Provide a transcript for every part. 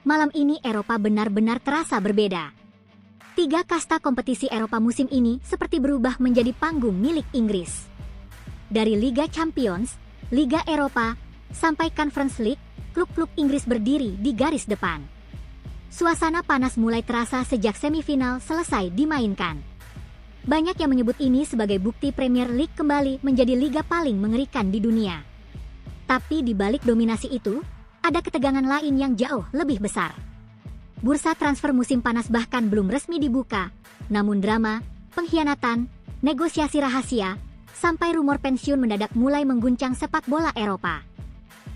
malam ini Eropa benar-benar terasa berbeda. Tiga kasta kompetisi Eropa musim ini seperti berubah menjadi panggung milik Inggris. Dari Liga Champions, Liga Eropa, sampai Conference League, klub-klub Inggris berdiri di garis depan. Suasana panas mulai terasa sejak semifinal selesai dimainkan. Banyak yang menyebut ini sebagai bukti Premier League kembali menjadi liga paling mengerikan di dunia. Tapi di balik dominasi itu, ada ketegangan lain yang jauh lebih besar. Bursa transfer musim panas bahkan belum resmi dibuka, namun drama, pengkhianatan, negosiasi rahasia, sampai rumor pensiun mendadak mulai mengguncang sepak bola Eropa.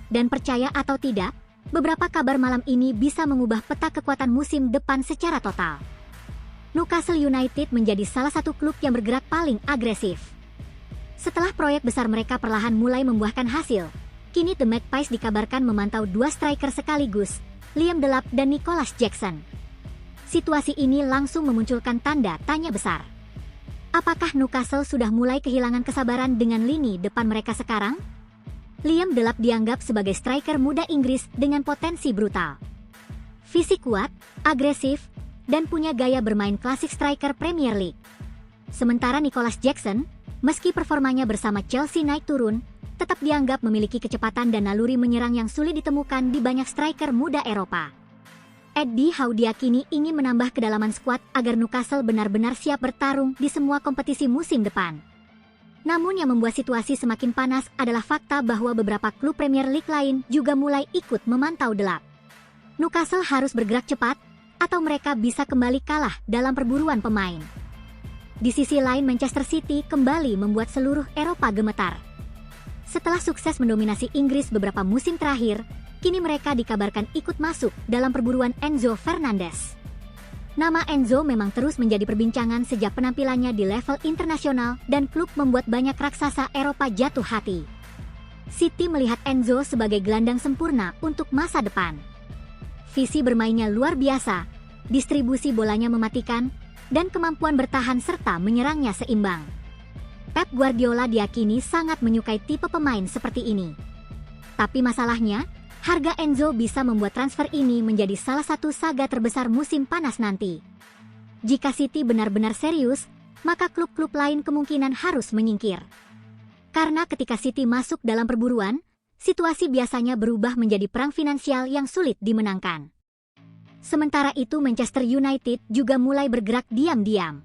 Dan percaya atau tidak, beberapa kabar malam ini bisa mengubah peta kekuatan musim depan secara total. Newcastle United menjadi salah satu klub yang bergerak paling agresif. Setelah proyek besar mereka perlahan mulai membuahkan hasil, kini The Magpies dikabarkan memantau dua striker sekaligus, Liam Delap dan Nicholas Jackson. Situasi ini langsung memunculkan tanda tanya besar. Apakah Newcastle sudah mulai kehilangan kesabaran dengan lini depan mereka sekarang? Liam Delap dianggap sebagai striker muda Inggris dengan potensi brutal. Fisik kuat, agresif, dan punya gaya bermain klasik striker Premier League. Sementara Nicholas Jackson, meski performanya bersama Chelsea naik turun, tetap dianggap memiliki kecepatan dan naluri menyerang yang sulit ditemukan di banyak striker muda Eropa. Eddie Howe diyakini ingin menambah kedalaman skuad agar Newcastle benar-benar siap bertarung di semua kompetisi musim depan. Namun yang membuat situasi semakin panas adalah fakta bahwa beberapa klub Premier League lain juga mulai ikut memantau Delap. Newcastle harus bergerak cepat, atau mereka bisa kembali kalah dalam perburuan pemain. Di sisi lain, Manchester City kembali membuat seluruh Eropa gemetar. Setelah sukses mendominasi Inggris beberapa musim terakhir, kini mereka dikabarkan ikut masuk dalam perburuan Enzo Fernandez. Nama Enzo memang terus menjadi perbincangan sejak penampilannya di level internasional dan klub membuat banyak raksasa Eropa jatuh hati. City melihat Enzo sebagai gelandang sempurna untuk masa depan. Visi bermainnya luar biasa, distribusi bolanya mematikan, dan kemampuan bertahan serta menyerangnya seimbang. Pep Guardiola diyakini sangat menyukai tipe pemain seperti ini. Tapi masalahnya, harga Enzo bisa membuat transfer ini menjadi salah satu saga terbesar musim panas nanti. Jika City benar-benar serius, maka klub-klub lain kemungkinan harus menyingkir. Karena ketika City masuk dalam perburuan, situasi biasanya berubah menjadi perang finansial yang sulit dimenangkan. Sementara itu Manchester United juga mulai bergerak diam-diam.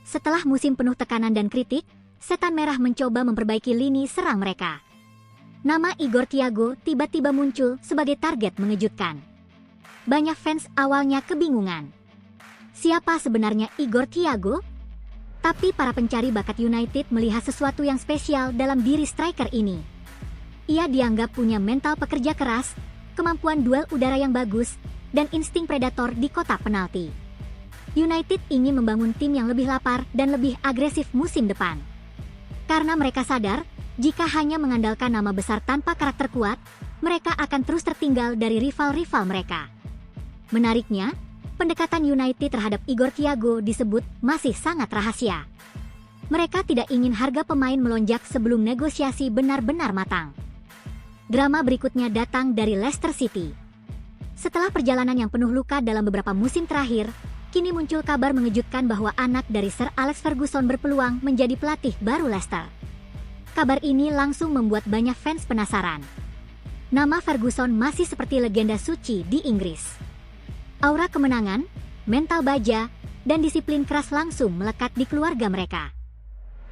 Setelah musim penuh tekanan dan kritik, Setan Merah mencoba memperbaiki lini serang mereka. Nama Igor Thiago tiba-tiba muncul sebagai target mengejutkan. Banyak fans awalnya kebingungan. Siapa sebenarnya Igor Thiago? Tapi para pencari bakat United melihat sesuatu yang spesial dalam diri striker ini. Ia dianggap punya mental pekerja keras, kemampuan duel udara yang bagus, dan insting predator di kotak penalti. United ingin membangun tim yang lebih lapar dan lebih agresif musim depan. Karena mereka sadar, jika hanya mengandalkan nama besar tanpa karakter kuat, mereka akan terus tertinggal dari rival-rival mereka. Menariknya, pendekatan United terhadap Igor Thiago disebut masih sangat rahasia. Mereka tidak ingin harga pemain melonjak sebelum negosiasi benar-benar matang. Drama berikutnya datang dari Leicester City. Setelah perjalanan yang penuh luka dalam beberapa musim terakhir, kini muncul kabar mengejutkan bahwa anak dari Sir Alex Ferguson berpeluang menjadi pelatih baru Leicester. Kabar ini langsung membuat banyak fans penasaran. Nama Ferguson masih seperti legenda suci di Inggris. Aura kemenangan, mental baja, dan disiplin keras langsung melekat di keluarga mereka.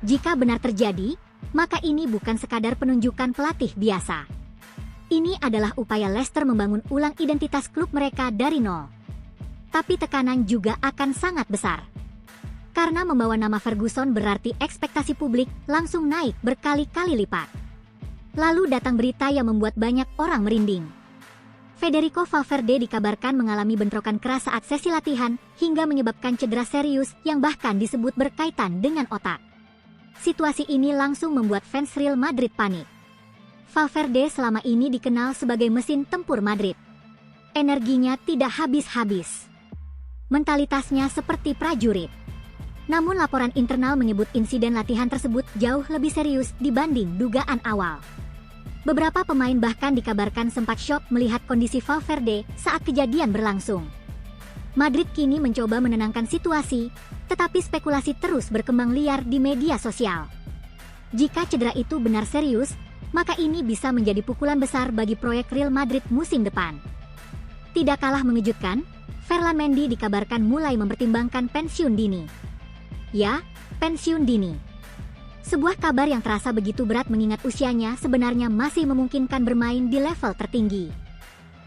Jika benar terjadi, maka ini bukan sekadar penunjukan pelatih biasa. Ini adalah upaya Leicester membangun ulang identitas klub mereka dari nol. Tapi tekanan juga akan sangat besar. Karena membawa nama Ferguson berarti ekspektasi publik langsung naik berkali-kali lipat. Lalu datang berita yang membuat banyak orang merinding. Federico Valverde dikabarkan mengalami bentrokan keras saat sesi latihan hingga menyebabkan cedera serius yang bahkan disebut berkaitan dengan otak. Situasi ini langsung membuat fans Real Madrid panik. Valverde selama ini dikenal sebagai mesin tempur Madrid. Energinya tidak habis-habis. Mentalitasnya seperti prajurit. Namun laporan internal menyebut insiden latihan tersebut jauh lebih serius dibanding dugaan awal. Beberapa pemain bahkan dikabarkan sempat syok melihat kondisi Valverde saat kejadian berlangsung. Madrid kini mencoba menenangkan situasi, tetapi spekulasi terus berkembang liar di media sosial. Jika cedera itu benar serius, maka ini bisa menjadi pukulan besar bagi proyek Real Madrid musim depan. Tidak kalah mengejutkan, Ferland Mendy dikabarkan mulai mempertimbangkan pensiun dini. Ya, pensiun dini. Sebuah kabar yang terasa begitu berat mengingat usianya sebenarnya masih memungkinkan bermain di level tertinggi.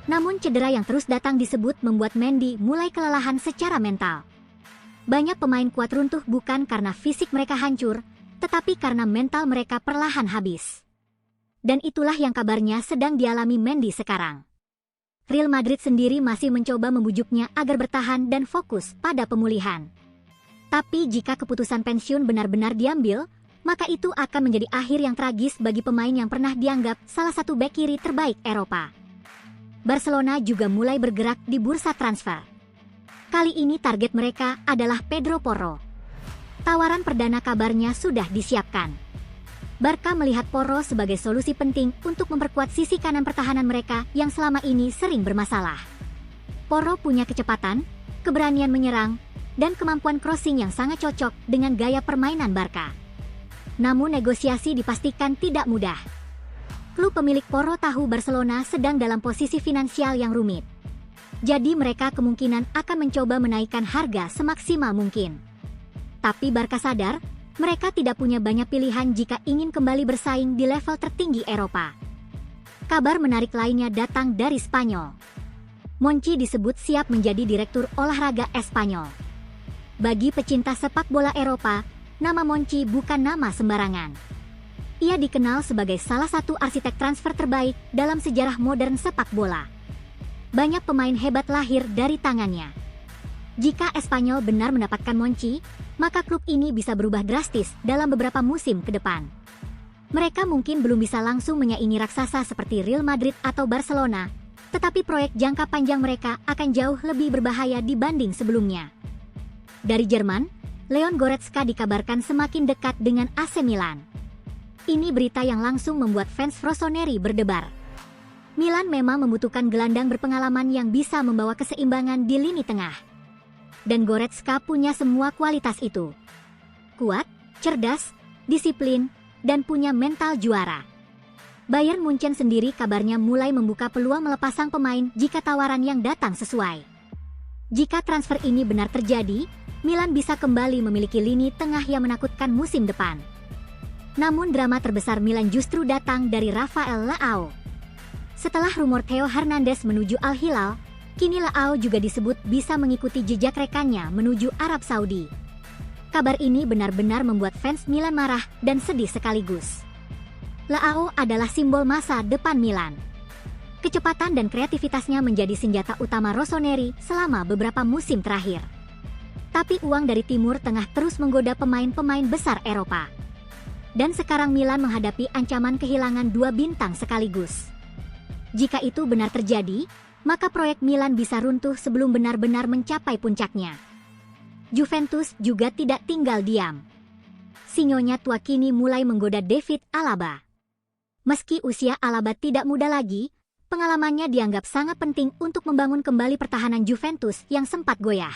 Namun cedera yang terus datang disebut membuat Mendy mulai kelelahan secara mental. Banyak pemain kuat runtuh bukan karena fisik mereka hancur, tetapi karena mental mereka perlahan habis. Dan itulah yang kabarnya sedang dialami Mendy sekarang. Real Madrid sendiri masih mencoba membujuknya agar bertahan dan fokus pada pemulihan. Tapi jika keputusan pensiun benar-benar diambil, maka itu akan menjadi akhir yang tragis bagi pemain yang pernah dianggap salah satu bek kiri terbaik Eropa. Barcelona juga mulai bergerak di bursa transfer. Kali ini target mereka adalah Pedro Porro. Tawaran perdana kabarnya sudah disiapkan. Barca melihat Porro sebagai solusi penting untuk memperkuat sisi kanan pertahanan mereka yang selama ini sering bermasalah. Porro punya kecepatan, keberanian menyerang, dan kemampuan crossing yang sangat cocok dengan gaya permainan Barca. Namun negosiasi dipastikan tidak mudah. Klub pemilik Porro tahu Barcelona sedang dalam posisi finansial yang rumit. Jadi mereka kemungkinan akan mencoba menaikkan harga semaksimal mungkin. Tapi Barca sadar, mereka tidak punya banyak pilihan jika ingin kembali bersaing di level tertinggi Eropa. Kabar menarik lainnya datang dari Spanyol. Monchi disebut siap menjadi direktur olahraga Espanyol. Bagi pecinta sepak bola Eropa, nama Monchi bukan nama sembarangan. Ia dikenal sebagai salah satu arsitek transfer terbaik dalam sejarah modern sepak bola. Banyak pemain hebat lahir dari tangannya. Jika Espanyol benar mendapatkan Monchi, maka klub ini bisa berubah drastis dalam beberapa musim ke depan. Mereka mungkin belum bisa langsung menyaingi raksasa seperti Real Madrid atau Barcelona, tetapi proyek jangka panjang mereka akan jauh lebih berbahaya dibanding sebelumnya. Dari Jerman, Leon Goretzka dikabarkan semakin dekat dengan AC Milan. Ini berita yang langsung membuat fans Rossoneri berdebar. Milan memang membutuhkan gelandang berpengalaman yang bisa membawa keseimbangan di lini tengah. Dan Goretzka punya semua kualitas itu. Kuat, cerdas, disiplin, dan punya mental juara. Bayern Munchen sendiri kabarnya mulai membuka peluang melepas sang pemain jika tawaran yang datang sesuai. Jika transfer ini benar terjadi, Milan bisa kembali memiliki lini tengah yang menakutkan musim depan. Namun drama terbesar Milan justru datang dari Rafael Leao. Setelah rumor Theo Hernandez menuju Al Hilal, kini Leao juga disebut bisa mengikuti jejak rekannya menuju Arab Saudi. Kabar ini benar-benar membuat fans Milan marah dan sedih sekaligus. Leao adalah simbol masa depan Milan. Kecepatan dan kreativitasnya menjadi senjata utama Rossoneri selama beberapa musim terakhir. Tapi uang dari Timur Tengah terus menggoda pemain-pemain besar Eropa. Dan sekarang Milan menghadapi ancaman kehilangan 2 bintang sekaligus. Jika itu benar terjadi, maka proyek Milan bisa runtuh sebelum benar-benar mencapai puncaknya. Juventus juga tidak tinggal diam. Sinyonya tua kini mulai menggoda David Alaba. Meski usia Alaba tidak muda lagi, pengalamannya dianggap sangat penting untuk membangun kembali pertahanan Juventus yang sempat goyah.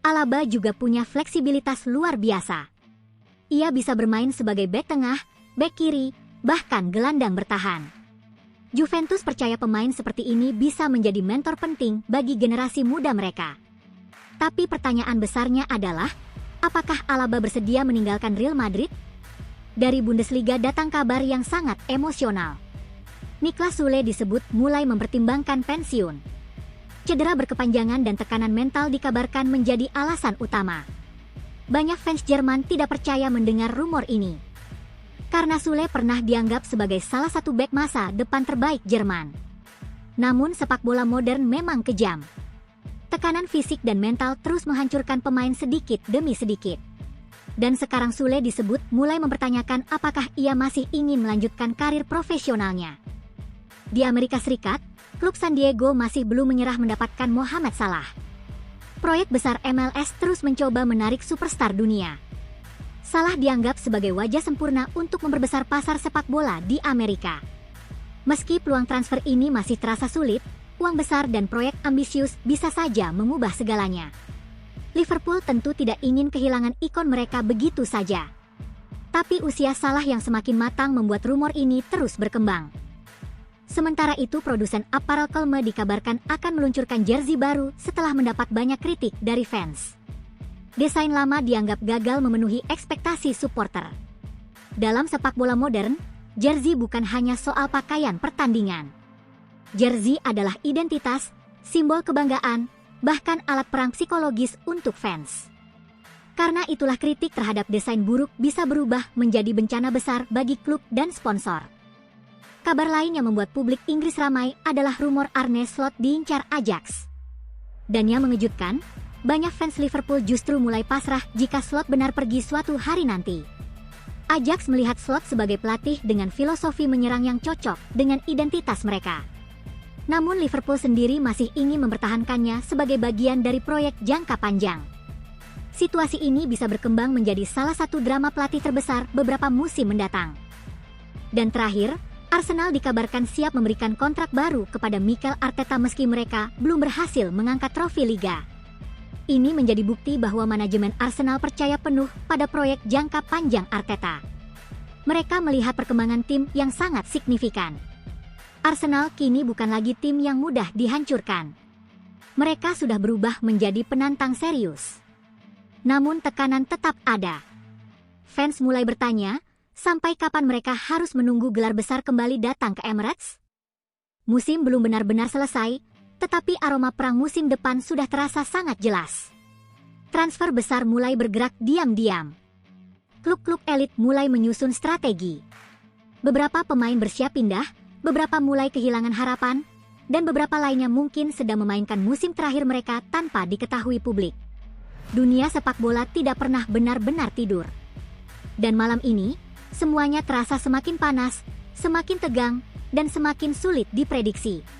Alaba juga punya fleksibilitas luar biasa. Ia bisa bermain sebagai bek tengah, bek kiri, bahkan gelandang bertahan. Juventus percaya pemain seperti ini bisa menjadi mentor penting bagi generasi muda mereka. Tapi pertanyaan besarnya adalah, apakah Alaba bersedia meninggalkan Real Madrid? Dari Bundesliga datang kabar yang sangat emosional. Niklas Süle disebut mulai mempertimbangkan pensiun. Cedera berkepanjangan dan tekanan mental dikabarkan menjadi alasan utama. Banyak fans Jerman tidak percaya mendengar rumor ini. Karena Süle pernah dianggap sebagai salah satu bek masa depan terbaik Jerman. Namun sepak bola modern memang kejam. Tekanan fisik dan mental terus menghancurkan pemain sedikit demi sedikit. Dan sekarang Süle disebut mulai mempertanyakan apakah ia masih ingin melanjutkan karir profesionalnya. Di Amerika Serikat, klub San Diego masih belum menyerah mendapatkan Mohamed Salah. Proyek besar MLS terus mencoba menarik superstar dunia. Salah dianggap sebagai wajah sempurna untuk memperbesar pasar sepak bola di Amerika. Meski peluang transfer ini masih terasa sulit, uang besar dan proyek ambisius bisa saja mengubah segalanya. Liverpool tentu tidak ingin kehilangan ikon mereka begitu saja. Tapi usia Salah yang semakin matang membuat rumor ini terus berkembang. Sementara itu, produsen apparel Kelme dikabarkan akan meluncurkan jersey baru setelah mendapat banyak kritik dari fans. Desain lama dianggap gagal memenuhi ekspektasi supporter. Dalam sepak bola modern, jersey bukan hanya soal pakaian pertandingan. Jersey adalah identitas, simbol kebanggaan, bahkan alat perang psikologis untuk fans. Karena itulah kritik terhadap desain buruk bisa berubah menjadi bencana besar bagi klub dan sponsor. Kabar lain yang membuat publik Inggris ramai adalah rumor Arne Slot diincar Ajax. Dan yang mengejutkan, banyak fans Liverpool justru mulai pasrah jika Slot benar pergi suatu hari nanti. Ajax melihat Slot sebagai pelatih dengan filosofi menyerang yang cocok dengan identitas mereka. Namun Liverpool sendiri masih ingin mempertahankannya sebagai bagian dari proyek jangka panjang. Situasi ini bisa berkembang menjadi salah satu drama pelatih terbesar beberapa musim mendatang. Dan terakhir, Arsenal dikabarkan siap memberikan kontrak baru kepada Mikel Arteta meski mereka belum berhasil mengangkat trofi Liga. Ini menjadi bukti bahwa manajemen Arsenal percaya penuh pada proyek jangka panjang Arteta. Mereka melihat perkembangan tim yang sangat signifikan. Arsenal kini bukan lagi tim yang mudah dihancurkan. Mereka sudah berubah menjadi penantang serius. Namun tekanan tetap ada. Fans mulai bertanya, sampai kapan mereka harus menunggu gelar besar kembali datang ke Emirates? Musim belum benar-benar selesai, tetapi aroma perang musim depan sudah terasa sangat jelas. Transfer besar mulai bergerak diam-diam. Klub-klub elit mulai menyusun strategi. Beberapa pemain bersiap pindah, beberapa mulai kehilangan harapan, dan beberapa lainnya mungkin sedang memainkan musim terakhir mereka tanpa diketahui publik. Dunia sepak bola tidak pernah benar-benar tidur. Dan malam ini, semuanya terasa semakin panas, semakin tegang, dan semakin sulit diprediksi.